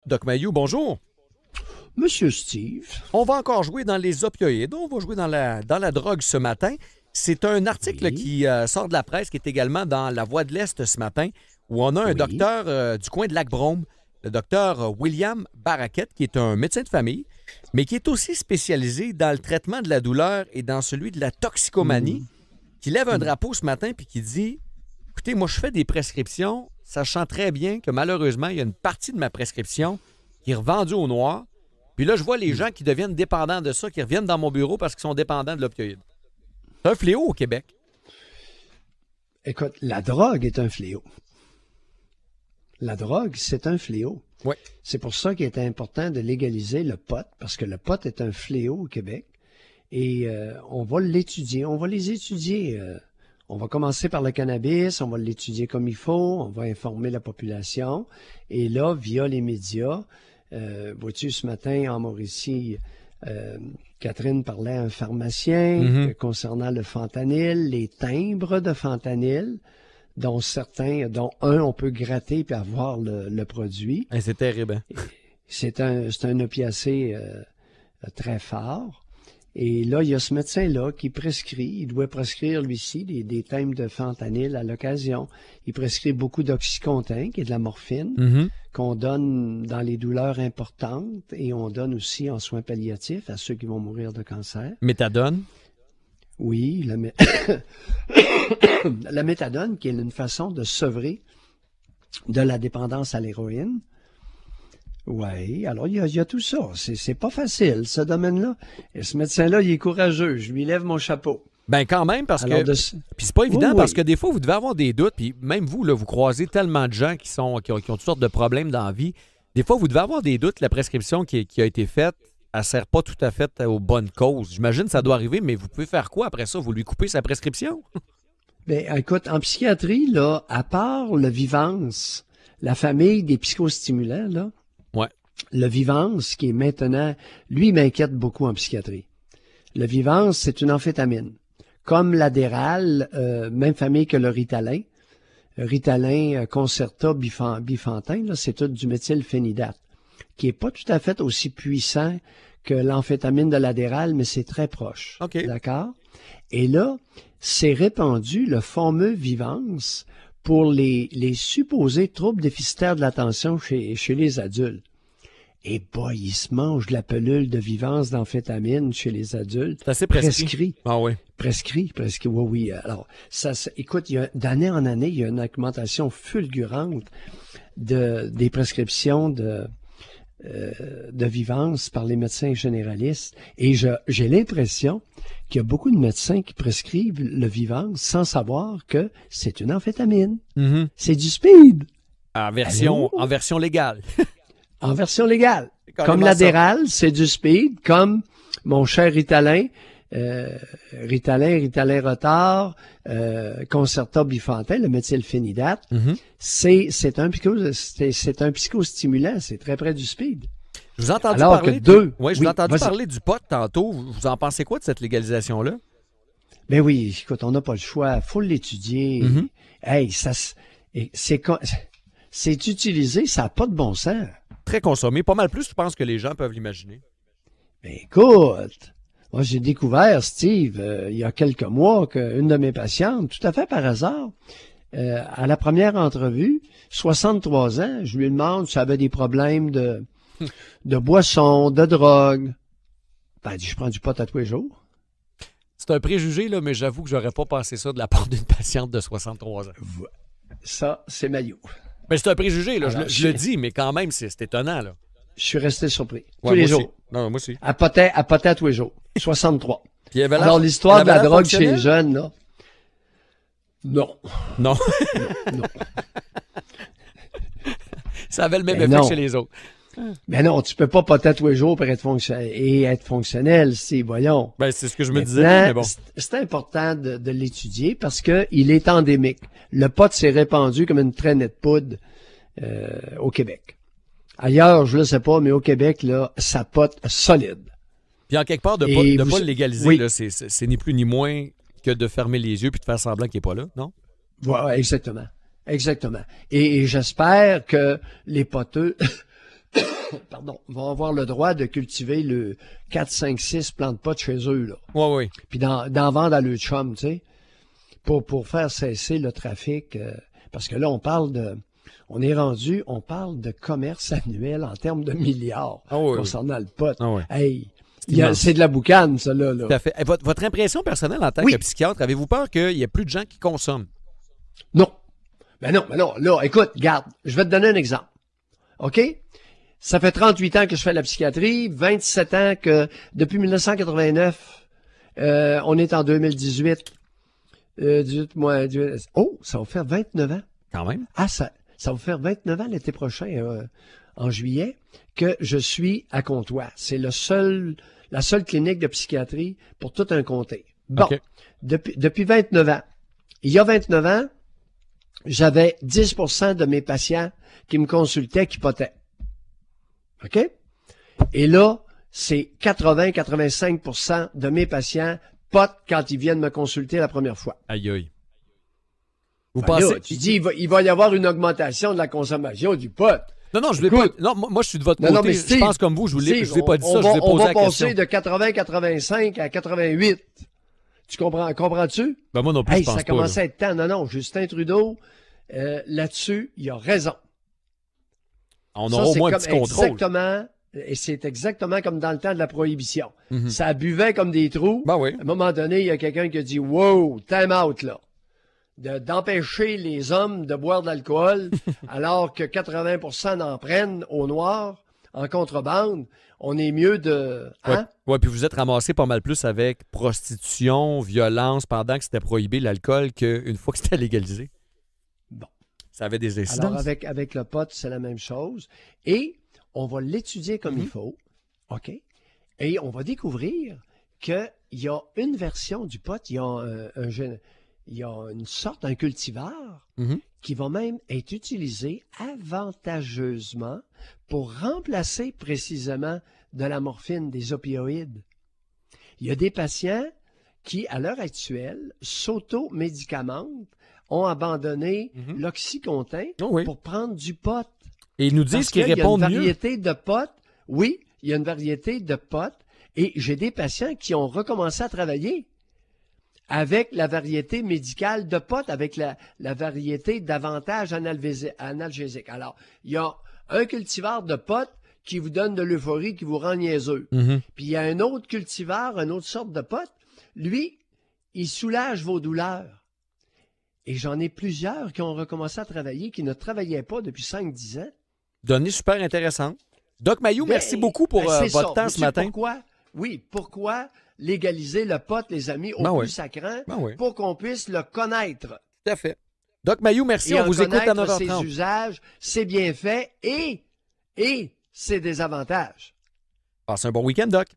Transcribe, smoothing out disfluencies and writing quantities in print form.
Doc Mayou, bonjour. Monsieur Steve. On va encore jouer dans les opioïdes. On va jouer dans la drogue ce matin. C'est un article qui sort de la presse, qui est également dans La Voix de l'Est ce matin, où on a un docteur du coin de Lac-Brome, le docteur William Baraquette, qui est un médecin de famille, mais qui est aussi spécialisé dans le traitement de la douleur et dans celui de la toxicomanie, qui lève un drapeau ce matin puis qui dit « Écoutez, moi, je fais des prescriptions, sachant très bien que malheureusement, il y a une partie de ma prescription qui est revendue au noir. Puis là, je vois les gens qui deviennent dépendants de ça, qui reviennent dans mon bureau parce qu'ils sont dépendants de l'opioïde. » C'est un fléau au Québec. Écoute, la drogue est un fléau. La drogue, c'est un fléau. Oui. C'est pour ça qu'il est important de légaliser le pot, parce que le pot est un fléau au Québec. Et on va l'étudier, on va les étudier. On va commencer par le cannabis, on va l'étudier comme il faut, on va informer la population. Et là, via les médias, vois-tu, ce matin, en Mauricie, Catherine parlait à un pharmacien concernant le fentanyl, les timbres de fentanyl, dont un, on peut gratter puis avoir le produit. Et c'est terrible. C'est un opiacé très fort. Et là, il y a ce médecin-là qui prescrit, il doit prescrire, lui-ci, des timbres de fentanyl à l'occasion. Il prescrit beaucoup d'oxycontin, qui est de la morphine, qu'on donne dans les douleurs importantes, et on donne aussi en soins palliatifs à ceux qui vont mourir de cancer. Méthadone? Oui, la méthadone, qui est une façon de sevrer de la dépendance à l'héroïne. Oui, alors il y a tout ça. C'est pas facile, ce domaine-là. Et ce médecin-là, il est courageux. Je lui lève mon chapeau. Ben quand même, parce que... Puis c'est pas évident, parce que des fois, vous devez avoir des doutes, puis même vous, là, vous croisez tellement de gens qui ont toutes sortes de problèmes dans la vie. Des fois, vous devez avoir des doutes. La prescription qui a été faite, elle sert pas tout à fait aux bonnes causes. J'imagine que ça doit arriver, mais vous pouvez faire quoi après ça? Vous lui coupez sa prescription? Ben écoute, en psychiatrie, là, à part le Vivance, la famille des psychostimulants, là, le Vivance, qui est maintenant, lui, m'inquiète beaucoup en psychiatrie. Le Vivance, c'est une amphétamine. Comme l'Adderall, même famille que le Ritalin. Ritalin, Concerta, Bifantin, là, c'est tout du méthylphénidate, qui est pas tout à fait aussi puissant que l'amphétamine de l'Adderall, mais c'est très proche. OK. D'accord? Et là, c'est répandu le fameux Vivance pour les supposés troubles déficitaires de l'attention chez les adultes. Et boy, il se mange de la pelule de Vivance d'amphétamine chez les adultes. C'est assez prescrit. Ah oui. Prescrit, oui. Alors, écoute, d'année en année, il y a une augmentation fulgurante des prescriptions de Vivance par les médecins généralistes. Et j'ai l'impression qu'il y a beaucoup de médecins qui prescrivent le Vivance sans savoir que c'est une amphétamine. C'est du speed. En version légale. En version légale. Comme l'Adderall, c'est du speed, comme mon cher Ritalin, Ritalin retard, Concerta Bifantin, le méthylphénidate, c'est un psychostimulant, c'est très près du speed. Je vous ai entendu parler du pot tantôt. Vous en pensez quoi de cette légalisation-là? Ben oui, écoute, on n'a pas le choix, faut l'étudier. Hey, c'est utilisé, ça n'a pas de bon sens. Très consommé, pas mal plus, je pense, que les gens peuvent l'imaginer. Ben écoute, moi j'ai découvert, Steve, il y a quelques mois, qu'une de mes patientes, tout à fait par hasard, à la première entrevue, 63 ans, je lui demande si elle avait des problèmes de boisson, de drogue. Ben elle dit, je prends du pot à tous les jours. C'est un préjugé, là, mais j'avoue que j'aurais pas pensé ça de la part d'une patiente de 63 ans. Ça, c'est Mayou. Ben, c'est un préjugé, là. Alors, je le dis, mais quand même, c'est étonnant, là. Je suis resté surpris. Tous les jours. Non, moi aussi. À potait à tous les jours. 63. Puis alors, l'histoire de la drogue chez les jeunes, là. Non. Non. Non. Ça avait le même effet que chez les autres. Mais non, tu peux pas poter tous les jours pour être fonctionnel, voyons. Ben, c'est ce que je me disais, mais bon. C'est important de l'étudier parce que il est endémique. Le pot s'est répandu comme une traînée de poudre au Québec. Ailleurs, je le sais pas, mais au Québec, là, ça pote solide. Puis en quelque part, de pas le légaliser, oui. Là, c'est ni plus ni moins que de fermer les yeux puis de faire semblant qu'il n'est pas là, non? Ouais, exactement. Exactement. Et j'espère que les poteux vont avoir le droit de cultiver le 4, 5, 6 plants de pot chez eux, là. Oui. Puis d'en vendre à leur chum, tu sais, pour faire cesser le trafic. Parce que là, on parle de commerce annuel en termes de milliards concernant le pot. Ah oui. Hey, c'est de la boucane, ça, là. Tout à fait. Votre impression personnelle en tant que psychiatre, avez-vous peur qu'il y ait plus de gens qui consomment? Non. Ben non. Là, écoute, regarde, je vais te donner un exemple. OK? Ça fait 38 ans que je fais la psychiatrie, 27 ans que, depuis 1989, on est en 2018. 18 mois, ça va faire 29 ans. Quand même. Ah, ça va faire 29 ans l'été prochain, en juillet, que je suis à Comtois. C'est la seule clinique de psychiatrie pour tout un comté. Bon, okay. Depuis 29 ans. Il y a 29 ans, j'avais 10% de mes patients qui me consultaient qui potaient. OK? Et là, c'est 80-85% de mes patients potent quand ils viennent me consulter la première fois. Aïe, aïe. Vous pensez... Là, tu dis, il va y avoir une augmentation de la consommation du pot. Non, je voulais pas. Non, moi, je suis de votre côté. Mais Steve, je pense comme vous, je vous ai pas dit ça, je vous ai posé la question. On va passer de 80-85 à 88. Tu comprends-tu? Ben moi non plus, je pense pas. Ça commence à être temps. Non, Justin Trudeau, là-dessus, il a raison. On aura au moins un petit contrôle. Exactement, et c'est exactement comme dans le temps de la prohibition. Mm-hmm. Ça buvait comme des trous. Ben oui. À un moment donné, il y a quelqu'un qui a dit « Wow, time out, là ». D'empêcher les hommes de boire de l'alcool alors que 80% n'en prennent au noir, en contrebande, on est mieux de... Hein? Ouais, puis vous êtes ramassé pas mal plus avec prostitution, violence, pendant que c'était prohibé l'alcool qu'une fois que c'était légalisé. Bon. Ça avait des incidences. Alors, avec le pot, c'est la même chose. Et on va l'étudier comme il faut, OK? Et on va découvrir qu'il y a une version du pot, il y a une sorte, un cultivar qui va même être utilisé avantageusement pour remplacer précisément de la morphine, des opioïdes. Il y a des patients qui, à l'heure actuelle, s'auto-médicamentent, ont abandonné l'Oxycontin pour prendre du pot. Et ils nous disent qu'ils répondent mieux. Il y a une variété de pot. Oui, il y a une variété de pot. Et j'ai des patients qui ont recommencé à travailler avec la variété médicale de pot, avec la variété davantage analgésique. Alors, il y a un cultivar de pot qui vous donne de l'euphorie, qui vous rend niaiseux. Puis il y a un autre cultivar, une autre sorte de pot. Lui, il soulage vos douleurs. Et j'en ai plusieurs qui ont recommencé à travailler, qui ne travaillaient pas depuis 5-10 ans. Données super intéressantes. Doc Mayou, merci beaucoup pour votre temps ce matin. Pourquoi légaliser le pot, les amis, au plus sacrant, pour qu'on puisse le connaître. Tout à fait. Doc Mayou, merci. On vous écoute à 9h30. Ses usages, ses bienfaits et ses désavantages. Passez un bon week-end, Doc.